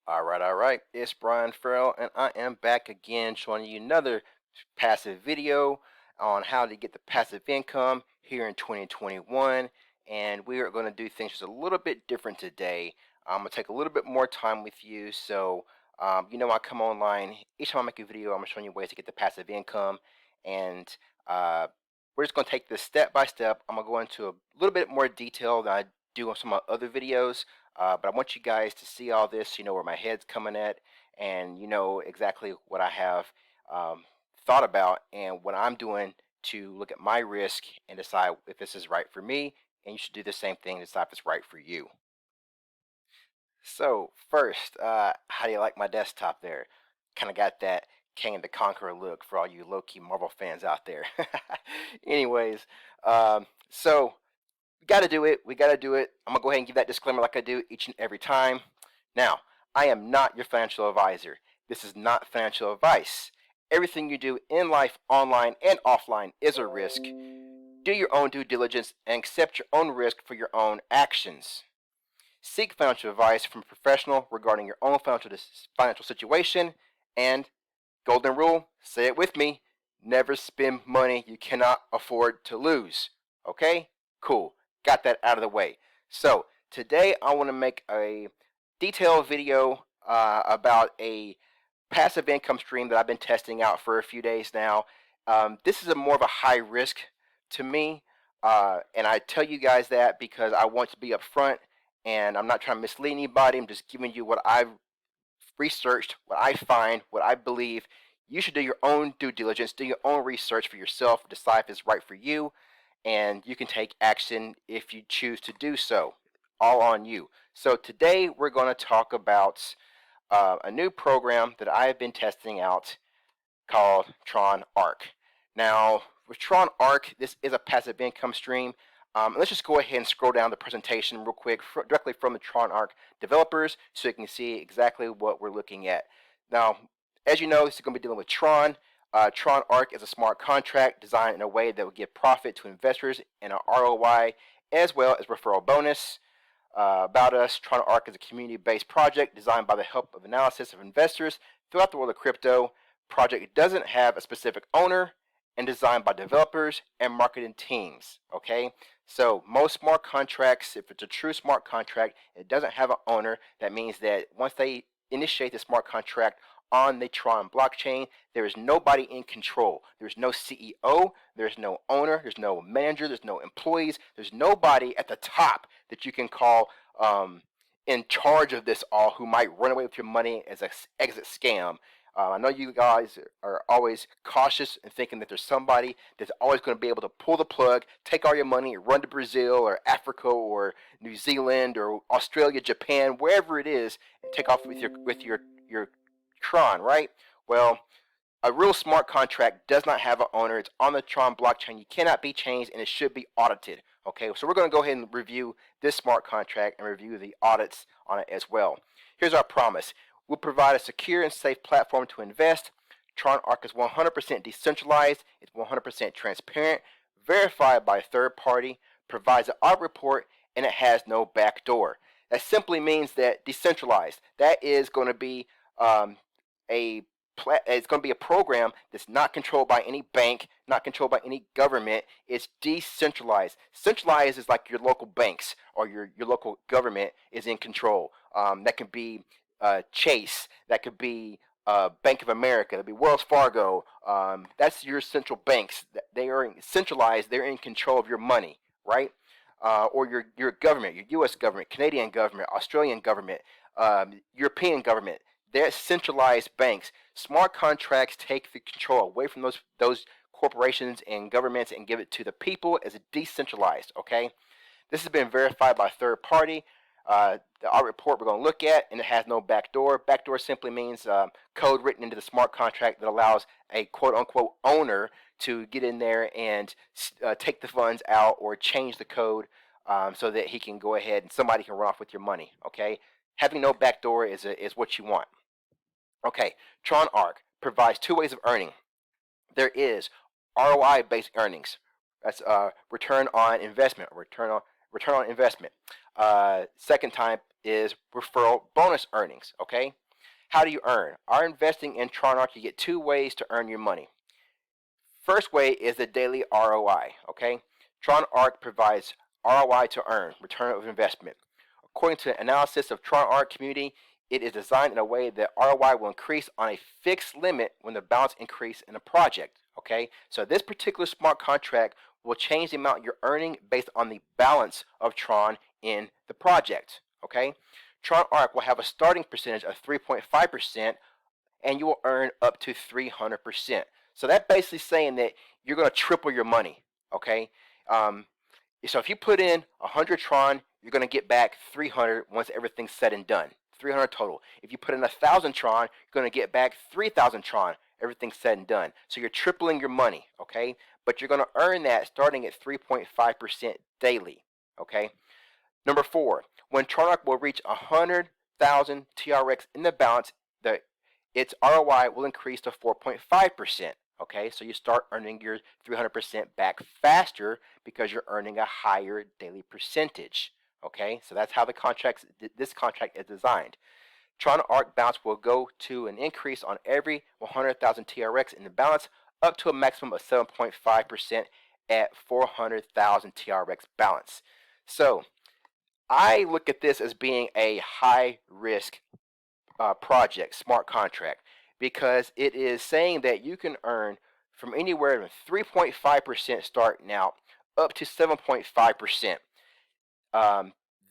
All right. It's Brian Farrell, and I am back again showing you another passive video on how to get the passive income here in 2021. And we are going to do things just a little bit different today. I'm going to take a little bit more time with you. So, I come online each time I make a video, I'm showing you ways to get the passive income. And uh, we're just going to take this step by step. I'm going to go into a little bit more detail than I do on some of my other videos. But I want you guys to see all this, where my head's coming at, and you know exactly what I have thought about and what I'm doing to look at my risk and decide if this is right for me. And you should do the same thing to decide if it's right for you. So first, how do you like my desktop there? Kind of got that King the Conqueror look for all you low-key Marvel fans out there. Anyways, so we got to do it. We got to do it. I'm going to go ahead and give that disclaimer like I do each and every time. Now, I am not your financial advisor. This is not financial advice. Everything you do in life, online and offline, is a risk. Do your own due diligence and accept your own risk for your own actions. Seek financial advice from a professional regarding your own financial situation. And golden rule, say it with me, never spend money you cannot afford to lose. Okay? Cool. Got that out of the way. So today I want to make a detailed video about a passive income stream that I've been testing out for a few days now. This is a more of a high risk to me, and I tell you guys that because I want to be upfront, and I'm not trying to mislead anybody. I'm just giving you what I've researched, what I find, what I believe. You should do your own due diligence, do your own research for yourself, decide if it's right for you, and you can take action if you choose to do so. All on you. So today we're going to talk about a new program that I have been testing out called Tron Ark. Now, with Tron Ark, this is a passive income stream. Let's just go ahead and scroll down the presentation real quick, directly from the Tron Ark developers, so you can see exactly what we're looking at. Now, as you know, this is going to be dealing with Tron. Tron Ark is a smart contract designed in a way that will give profit to investors and an ROI, as well as referral bonus. About us, Tron Ark is a community-based project designed by the help of analysis of investors throughout the world of crypto. Project doesn't have a specific owner and designed by developers and marketing teams. Okay, so most smart contracts, if it's a true smart contract, it doesn't have an owner. That means that once they initiate the smart contract on the Tron blockchain, there is nobody in control. There's no CEO, there's no owner, there's no manager, there's no employees, there's nobody at the top that you can call in charge of this all who might run away with your money as an exit scam. I know you guys are always cautious and thinking that there's somebody that's always going to be able to pull the plug, take all your money, and run to Brazil or Africa or New Zealand or Australia, Japan, wherever it is, and take off with your Tron, right? Well, a real smart contract does not have an owner. It's on the Tron blockchain. You cannot be changed, and it should be audited. Okay, so we're going to go ahead and review this smart contract and review the audits on it as well. Here's our promise. We'll provide a secure and safe platform to invest. Tron Ark is 100% decentralized. It's 100% transparent, verified by a third party, provides an audit report, and it has no backdoor. That simply means that decentralized. That is going to be it's going to be a program that's not controlled by any bank, not controlled by any government. It's decentralized. Centralized is like your local banks or your local government is in control. That can be Chase. That could be Bank of America. That could be Wells Fargo. That's your central banks. They are centralized. They're in control of your money, right? Or your government, your U.S. government, Canadian government, Australian government, European government. They're centralized banks. Smart contracts take the control away from those corporations and governments and give it to the people as a decentralized. Okay, this has been verified by a third party. The audit report we're going to look at, and it has no backdoor. Backdoor simply means code written into the smart contract that allows a quote-unquote owner to get in there and take the funds out or change the code so that he can go ahead and somebody can run off with your money. Okay, having no backdoor is what you want. Okay, Tron Ark provides two ways of earning. There is ROI-based earnings. That's return on investment. Return on investment. Second type is referral bonus earnings, okay? How do you earn? Our investing in Tron Ark, you get two ways to earn your money. First way is the daily ROI, okay? Tron Ark provides ROI to earn, return of investment. According to analysis of Tron Ark community, it is designed in a way that ROI will increase on a fixed limit when the balance increase in a project, okay? So this particular smart contract will change the amount you're earning based on the balance of Tron in the project, okay? Tron Ark will have a starting percentage of 3.5%, and you will earn up to 300%. So that's basically saying that you're going to triple your money, okay? So if you put in 100 Tron, you're going to get back 300 once everything's said and done. 300 total. If you put in 1,000 Tron, you're going to get back 3,000 Tron. Everything's said and done. So you're tripling your money, okay? But you're going to earn that starting at 3.5% daily, okay? Number 4, when Tron Ark will reach 100,000 TRX in the balance, its ROI will increase to 4.5%. Okay, so you start earning your 300% back faster because you're earning a higher daily percentage. Okay, so that's how this contract is designed. Tron Ark balance will go to an increase on every 100,000 TRX in the balance up to a maximum of 7.5% at 400,000 TRX balance. So I look at this as being a high risk project, smart contract, because it is saying that you can earn from anywhere from 3.5% starting out up to 7.5%.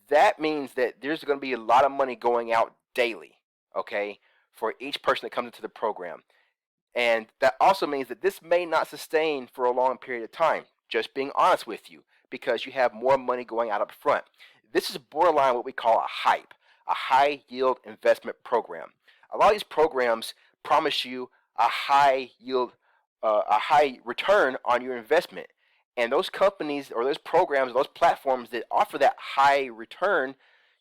That means that there's going to be a lot of money going out daily, okay, for each person that comes into the program. And that also means that this may not sustain for a long period of time, just being honest with you, because you have more money going out up front. This is borderline what we call a HYPE, a high yield investment program. A lot of these programs promise you a high yield, a high return on your investment. And those companies or those programs, those platforms that offer that high return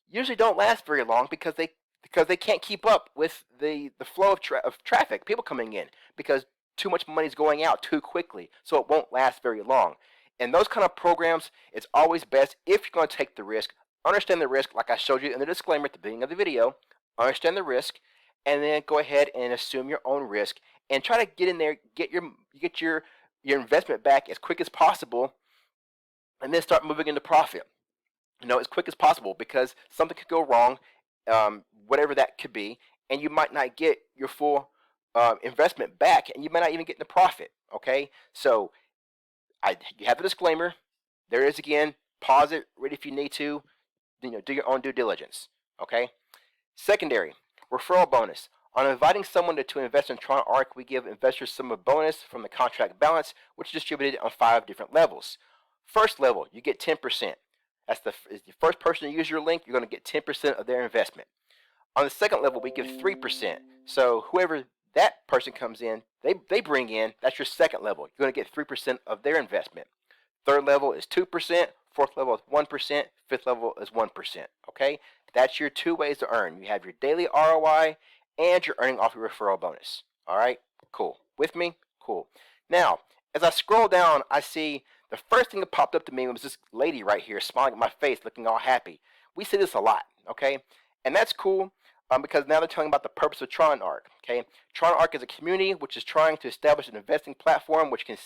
usually don't last very long because they can't keep up with the flow of traffic, people coming in, because too much money is going out too quickly, so it won't last very long. In those kind of programs, it's always best, if you're going to take the risk, understand the risk like I showed you in the disclaimer at the beginning of the video. Understand the risk, and then go ahead and assume your own risk and try to get in there, get your investment back as quick as possible, and then start moving into profit, as quick as possible, because something could go wrong, whatever that could be, and you might not get your full investment back, and you might not even get the profit. Okay, so you have the disclaimer. There is again. Pause it. Read if you need to. Do your own due diligence. Okay. Secondary referral bonus. On inviting someone to invest in Tron Ark, we give investors some of bonus from the contract balance, which is distributed on 5 different levels. First level, you get 10%. That's the first person to use your link, you're going to get 10% of their investment. On the second level, we give 3%. So whoever that person comes in, they bring in, that's your second level. You're going to get 3% of their investment. Third level is 2%. Fourth level is 1%. Fifth level is 1%. Okay? That's your 2 ways to earn. You have your daily ROI and you're earning off your referral bonus. All right? Cool. With me? Cool. Now, as I scroll down, I see the first thing that popped up to me was this lady right here smiling at my face, looking all happy. We see this a lot, okay? And that's cool because now they're telling about the purpose of Tron Ark, okay? Tron Ark is a community which is trying to establish an investing platform which can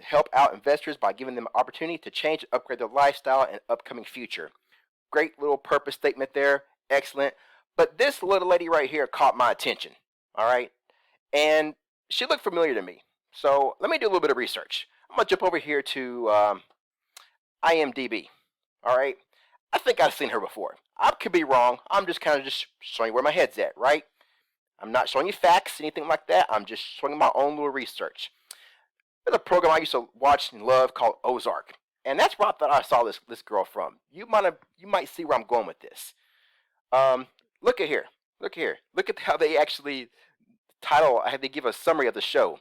help out investors by giving them an opportunity to change and upgrade their lifestyle and upcoming future. Great little purpose statement there. Excellent. But this little lady right here caught my attention, all right? And she looked familiar to me. So let me do a little bit of research. I'm going to jump over here to IMDb, all right? I think I've seen her before. I could be wrong. I'm just kind of just showing you where my head's at, right? I'm not showing you facts, anything like that. I'm just showing my own little research. There's a program I used to watch and love called Ozark. And that's where I thought I saw this girl from. You might see where I'm going with this. Look at here. Look here. Look at how they actually title. I had to give a summary of the show.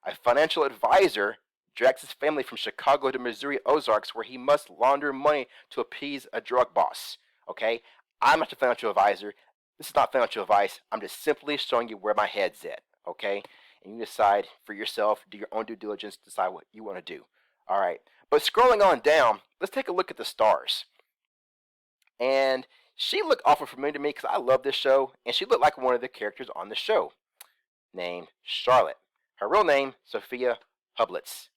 A financial advisor drags his family from Chicago to Missouri Ozarks, where he must launder money to appease a drug boss. Okay? I'm not a financial advisor. This is not financial advice. I'm just simply showing you where my head's at. Okay? And you decide for yourself, do your own due diligence, decide what you want to do. All right. But scrolling on down, let's take a look at the stars. And She looked awful familiar to me because I love this show, and she looked like one of the characters on the show, named Charlotte. Her real name, Sophia Hublitz.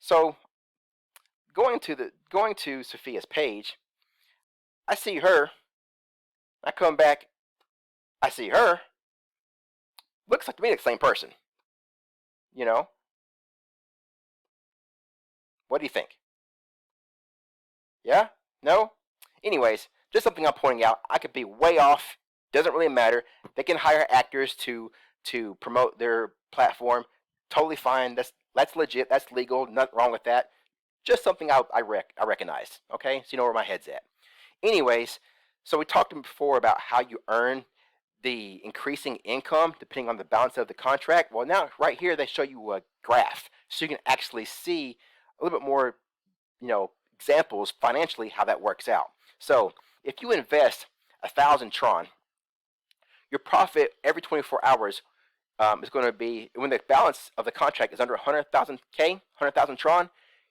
So going to Sophia's page, I see her. I come back, I see her. Looks like to me like the same person. You know? What do you think? Yeah? No? Anyways, just something I'm pointing out. I could be way off. Doesn't really matter. They can hire actors to promote their platform. Totally fine. That's legit. That's legal. Nothing wrong with that. Just something I recognize. Okay? So you know where my head's at. Anyways, so we talked before about how you earn the increasing income depending on the balance of the contract. Well, now right here they show you a graph, so you can actually see a little bit more, examples financially how that works out. So if you invest 1,000 Tron, your profit every 24 hours is going to be, when the balance of the contract is under 100,000 Tron,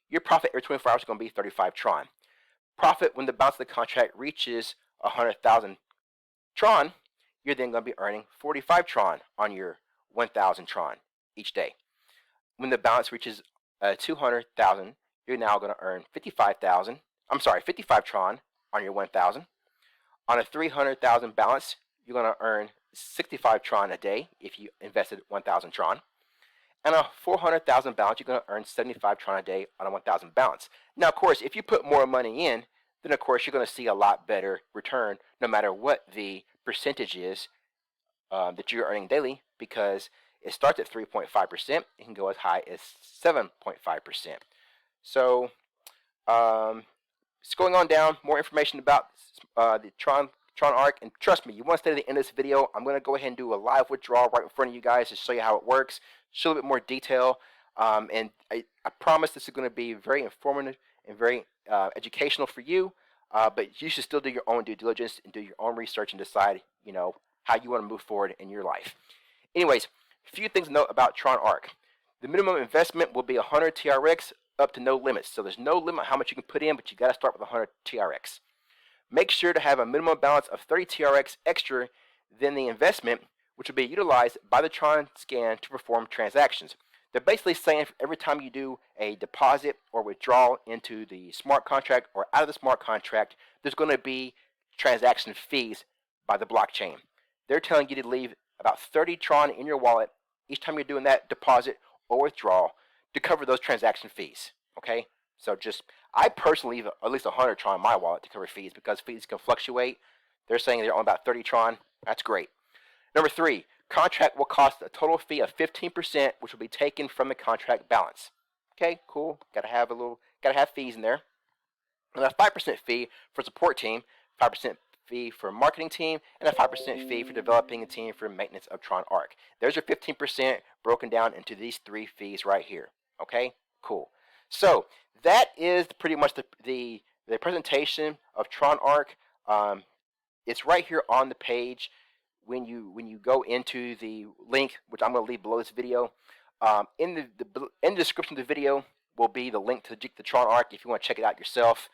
your profit every 24 hours is going to be 35 Tron. Profit when the balance of the contract reaches 100,000 Tron, you're then going to be earning 45 Tron on your 1,000 Tron each day. When the balance reaches 200,000, you're now going to earn 55 Tron on your 1,000. On a 300,000 balance, you're going to earn 65 Tron a day if you invested 1,000 Tron. And a 400,000 balance, you're going to earn 75 Tron a day on a 1,000 balance. Now, of course, if you put more money in, then of course you're going to see a lot better return no matter what the percentage is that you're earning daily, because it starts at 3.5%. It can go as high as 7.5%. So it's going on down. More information about the Tron Ark, and trust me, you want to stay to the end of this video. I'm going to go ahead and do a live withdrawal right in front of you guys to show you how it works, show a bit more detail, and I promise this is going to be very informative and very educational for you, but you should still do your own due diligence and do your own research and decide, how you want to move forward in your life. Anyways, a few things to note about Tron Ark. The minimum investment will be 100 TRX up to no limits. So there's no limit how much you can put in, but you got to start with 100 TRX. Make sure to have a minimum balance of 30 TRX extra than the investment, which will be utilized by the Tron scan to perform transactions. They're basically saying every time you do a deposit or withdrawal into the smart contract or out of the smart contract, there's going to be transaction fees by the blockchain. They're telling you to leave about 30 Tron in your wallet each time you're doing that deposit or withdrawal to cover those transaction fees. Okay? So I personally leave at least 100 Tron in my wallet to cover fees because fees can fluctuate. They're saying they're on about 30 Tron. That's great. Number 3, contract will cost a total fee of 15%, which will be taken from the contract balance. Okay, cool. Gotta have fees in there. And a 5% fee for support team, 5% fee for marketing team, and a 5% fee for developing a team for maintenance of Tron Ark. There's your 15% broken down into these 3 fees right here. Okay, cool. So that is pretty much the presentation of Tron Ark. It's right here on the page. When you go into the link, which I'm going to leave below this video, in the description of the video will be the link to the Tron Ark if you want to check it out yourself.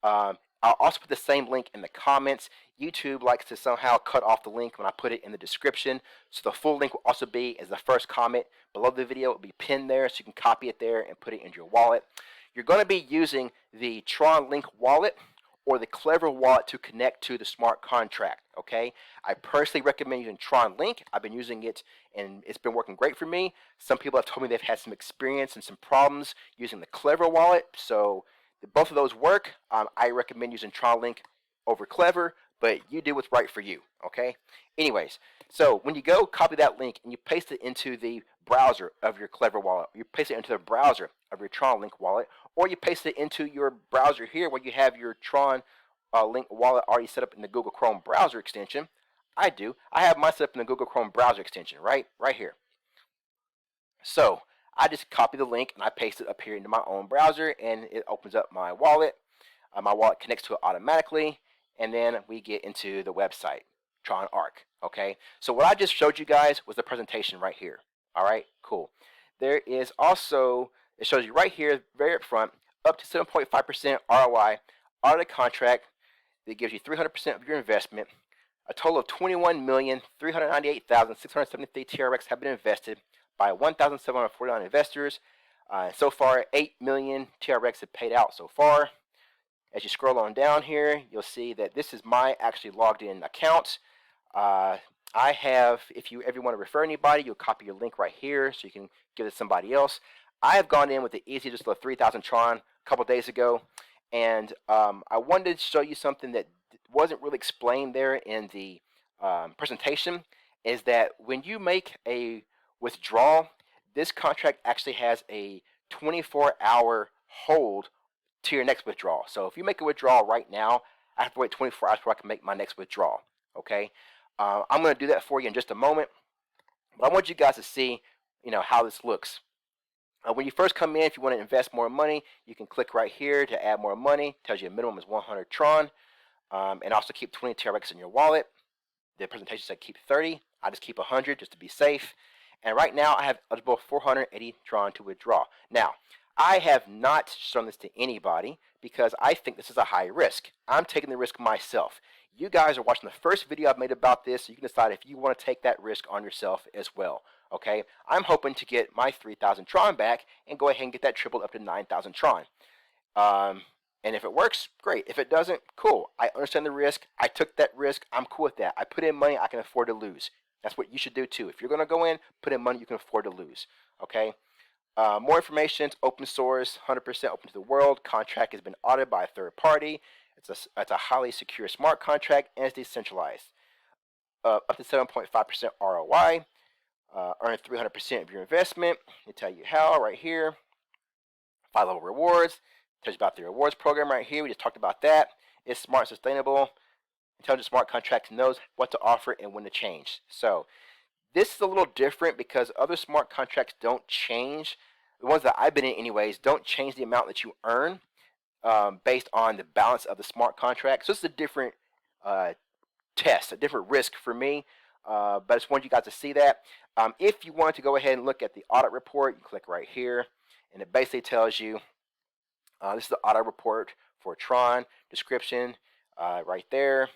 I'll also put the same link in the comments. YouTube likes to somehow cut off the link when I put it in the description, so the full link will also be as the first comment below the video. It will be pinned there, so you can copy it there and put it in your wallet. You're going to be using the TRONLINK Wallet or the KLEVER Wallet to connect to the smart contract. Okay, I personally recommend using TRONLINK. I've been using it and it's been working great for me. Some people have told me they've had some experience and some problems using the KLEVER Wallet. So both of those work. I recommend using TRONLINK over KLEVER, but you do what's right for you. Okay. Anyways, so when you go copy that link and you paste it into the browser of your KLEVER Wallet, you paste it into the browser of your TRONLINK Wallet, or you paste it into your browser here where you have your Tron Link Wallet already set up in the Google Chrome browser extension. I have mine set up in the Google Chrome browser extension right here. So I just copy the link and I paste it up here into my own browser, and it opens up my wallet. My wallet connects to it automatically, and then we get into the website, Tron Ark. Okay, so what I just showed you guys was the presentation right here. All right, cool. There is also, it shows you right here, very up front, up to 7.5% ROI, audited contract, that gives you 300% of your investment. A total of 21,398,673 TRX have been invested by 1,749 investors. So far, 8 million TRX have paid out so far. As you scroll on down here, you'll see that this is my actually logged in account. I have, if you ever want to refer anybody, you'll copy your link right here so you can give it to somebody else. I have gone in with the easy, just 3,000 Tron a couple days ago, and I wanted to show you something that wasn't really explained there in the presentation, is that when you make a withdrawal, this contract actually has a 24-hour hold to your next withdrawal. So if you make a withdrawal right now, I have to wait 24 hours before I can make my next withdrawal. Okay, I'm going to do that for you in just a moment, but I want you guys to see, how this looks. When you first come in, if you want to invest more money, you can click right here to add more money. It tells you a minimum is 100 Tron, and also keep 20 TRX in your wallet. The presentation said keep 30. I just keep 100 just to be safe. And right now I have eligible 480 Tron to withdraw. Now, I have not shown this to anybody because I think this is a high risk. I'm taking the risk myself. You guys are watching the first video I've made about this, so you can decide if you want to take that risk on yourself as well. Okay, I'm hoping to get my 3,000 Tron back and go ahead and get that tripled up to 9,000 Tron. And if it works, great. If it doesn't, cool. I understand the risk. I took that risk. I'm cool with that. I put in money I can afford to lose. That's what you should do too. If you're going to go in, put in money you can afford to lose. Okay. More information. It's open source, 100% open to the world. Contract has been audited by a third party. It's a highly secure smart contract, and it's decentralized. Up to 7.5% ROI. Earn 300% of your investment. They tell you how right here. 5-level rewards. Tells you about the rewards program right here. We just talked about that. It's smart and sustainable. Intelligent smart contract knows what to offer and when to change. So this is a little different because other smart contracts don't change. The ones that I've been in anyways don't change the amount that you earn based on the balance of the smart contract. So this is a different test, a different risk for me. But I just wanted you guys to see that. If you want to go ahead and look at the audit report, you click right here, and it basically tells you this is the audit report for Tron. Description right there.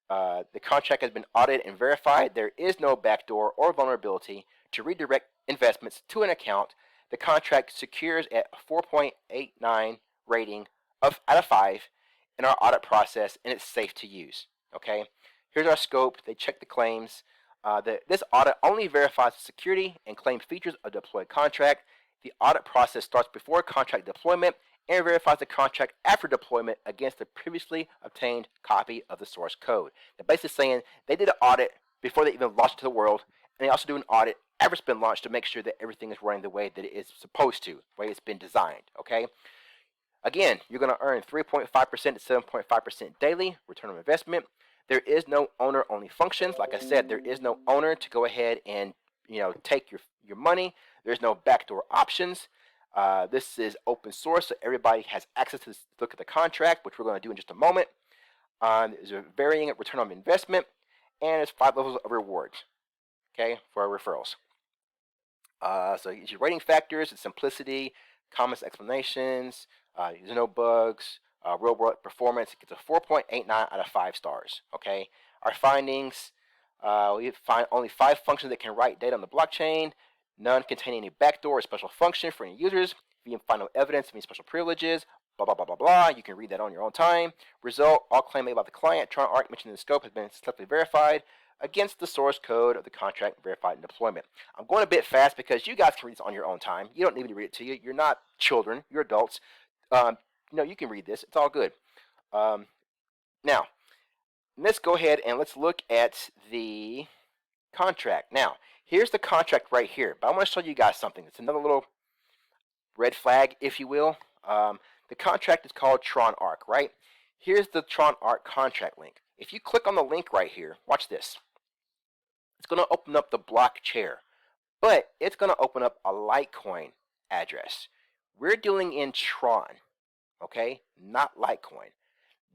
The contract has been audited and verified. There is no backdoor or vulnerability to redirect investments to an account. The contract secures at a 4.89 rating out of 5 in our audit process, and it's safe to use. Okay, here's our scope. They check the claims. This audit only verifies the security and claim features of the deployed contract. The audit process starts before contract deployment and verifies the contract after deployment against the previously obtained copy of the source code. They're basically saying they did an audit before they even launched it to the world, and they also do an audit after it's been launched to make sure that everything is running the way that it is supposed to, the way it's been designed. Okay. Again, you're going to earn 3.5% to 7.5% daily return on investment. There is no owner-only functions. Like I said, there is no owner to go ahead and take your money. There's no backdoor options. This is open source, so everybody has access to look at the contract, which we're going to do in just a moment. There's a varying return on investment, and there's 5 levels of rewards, okay, for our referrals. So your rating factors, it's simplicity, comments, explanations, there's no bugs, real world performance. It gets a 4.89 out of 5 stars, okay. Our findings, we find only 5 functions that can write data on the blockchain. None containing any backdoor or special function for any users. If you can find no evidence of any special privileges, blah, blah, blah, blah, blah. You can read that on your own time. Result, all claim made by the client, Tron Ark mentioned in the scope has been successfully verified against the source code of the contract verified in deployment. I'm going a bit fast because you guys can read this on your own time. You don't need me to read it to you. You're not children. You're adults. You can read this. It's all good. Now, let's go ahead and let's look at the contract. Now, here's the contract right here, but I want to show you guys something. It's another little red flag, if you will. The contract is called Tron Ark, right? Here's the Tron Ark contract link. If you click on the link right here, watch this. It's going to open up the block chair, but it's going to open up a Litecoin address. We're dealing in Tron, okay, not Litecoin.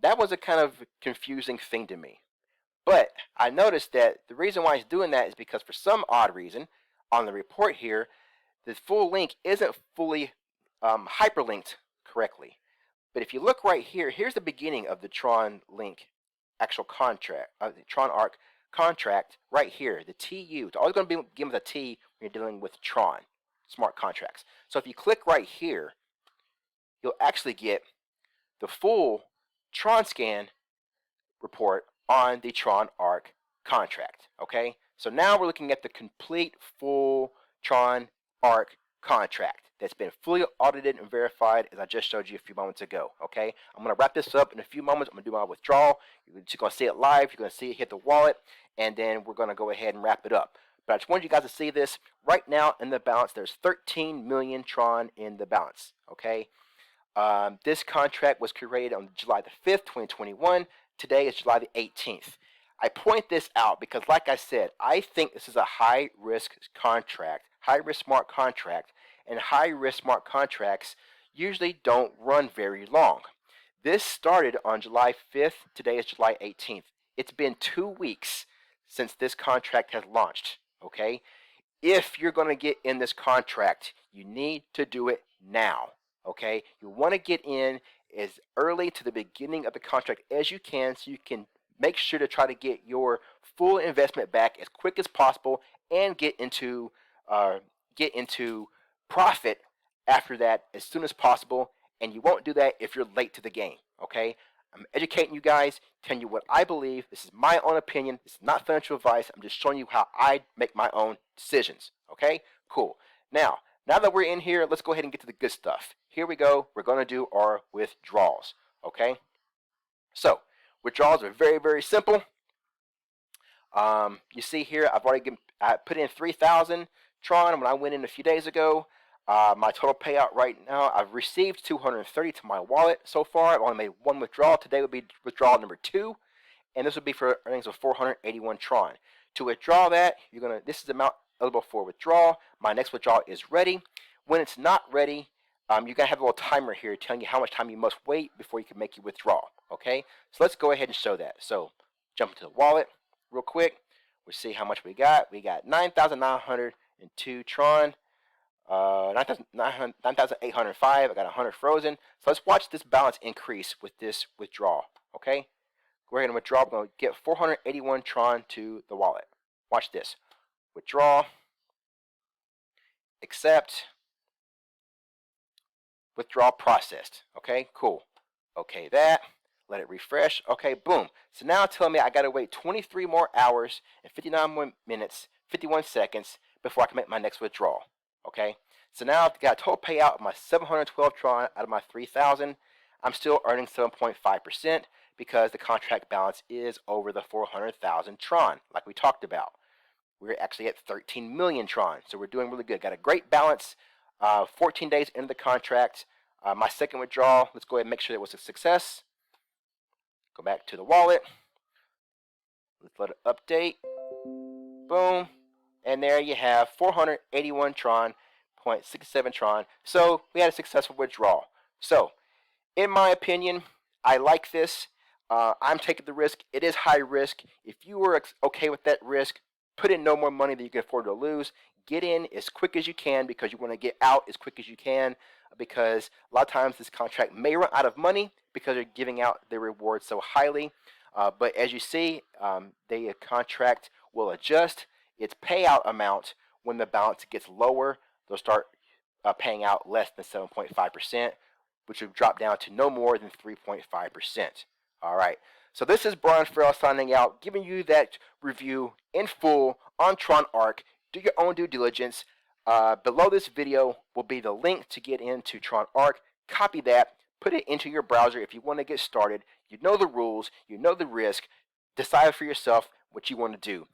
That was a kind of confusing thing to me. But I noticed that the reason why it's doing that is because for some odd reason, on the report here, the full link isn't fully hyperlinked correctly. But if you look right here, here's the beginning of the TRONLINK actual contract, the Tron Ark contract right here. The TU, it's always going to be given with a T when you're dealing with Tron smart contracts. So if you click right here, you'll actually get the full Tron scan report on the Tron Ark contract. Okay, so now we're looking at the complete full Tron Ark contract that's been fully audited and verified, as I just showed you a few moments ago. Okay, I'm going to wrap this up in a few moments. I'm going to do my withdrawal. You're just going to see it live. You're going to see it hit the wallet, and then we're going to go ahead and wrap it up. But I just wanted you guys to see this. Right now in the balance, there's 13 million Tron in the balance. Okay, this contract was created on July the 5th, 2021. Today is July the 18th. I point this out because, like I said, I think this is a high-risk contract, high-risk smart contract, and high-risk smart contracts usually don't run very long. This started on July 5th. Today is July 18th. It's been 2 weeks since this contract has launched, okay? If you're going to get in this contract, you need to do it now, okay? You want to get in as early to the beginning of the contract as you can so you can make sure to try to get your full investment back as quick as possible and get into profit after that as soon as possible. And you won't do that if you're late to the game, okay? I'm educating you guys, telling you what I believe. This is my own opinion. This is not financial advice. I'm just showing you how I make my own decisions, okay? Cool. Now that we're in here, let's go ahead and get to the good stuff. Here we go. We're going to do our withdrawals, okay? So withdrawals are very, very simple. You see here, I put in 3,000 Tron when I went in a few days ago. My total payout right now, I've received 230 to my wallet so far. I've only made one withdrawal. Today would be withdrawal number 2, and this would be for earnings of 481 Tron. To withdraw that, this is the amount eligible for withdrawal. My next withdrawal is ready. When it's not ready, you're going to have a little timer here telling you how much time you must wait before you can make your withdrawal. Okay, so let's go ahead and show that. So jump into the wallet real quick. We'll see how much we got. We got 9,902 Tron, 9,805. I got 100 frozen. So let's watch this balance increase with this withdrawal. Okay, go ahead and withdraw. We're going to get 481 Tron to the wallet. Watch this. Withdraw. Accept. Withdrawal processed. Okay, cool. Okay, that. Let it refresh. Okay, boom. So now it's telling me I got to wait 23 more hours and 59 more minutes, 51 seconds before I can make my next withdrawal. Okay, so now I've got a total payout of my 712 Tron out of my 3,000. I'm still earning 7.5% because the contract balance is over the 400,000 Tron, like we talked about. We're actually at 13 million Tron, so we're doing really good. Got a great balance. 14 days into the contract. My second withdrawal, let's go ahead and make sure it was a success. Go back to the wallet. Let's let it update. Boom. And there you have 481 Tron, 0.67 Tron. So we had a successful withdrawal. So, in my opinion, I like this. I'm taking the risk. It is high risk. If you were okay with that risk, put in no more money than you can afford to lose. Get in as quick as you can because you want to get out as quick as you can, because a lot of times this contract may run out of money because they're giving out the rewards so highly. But as you see, the contract will adjust its payout amount when the balance gets lower. They'll start paying out less than 7.5%, which will drop down to no more than 3.5%. All right. So this is Brian Farrell signing out, giving you that review in full on Tron Ark. Do your own due diligence. Below this video will be the link to get into Tron Ark. Copy that. Put it into your browser if you want to get started. You know the rules. You know the risk. Decide for yourself what you want to do.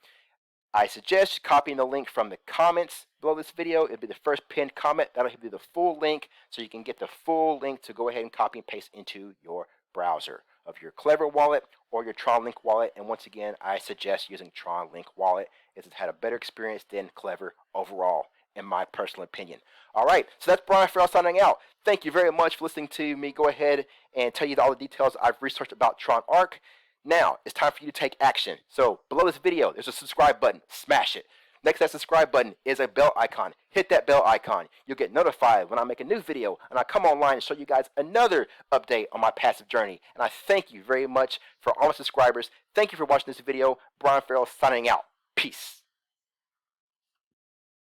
I suggest copying the link from the comments below this video. It'll be the first pinned comment. That'll give you the full link, so you can get the full link to go ahead and copy and paste into your browser of your KLEVER wallet or your TRONLINK wallet. And once again, I suggest using TRONLINK wallet, as it's had a better experience than KLEVER overall, in my personal opinion. All right, so that's Brian Farrell signing out. Thank you very much for listening to me go ahead and tell you all the details I've researched about Tron Ark. Now, it's time for you to take action. So below this video, there's a subscribe button. Smash it. Next to that subscribe button is a bell icon. Hit that bell icon. You'll get notified when I make a new video and I come online and show you guys another update on my passive journey. And I thank you very much for all my subscribers. Thank you for watching this video. Brian Farrell signing out. Peace.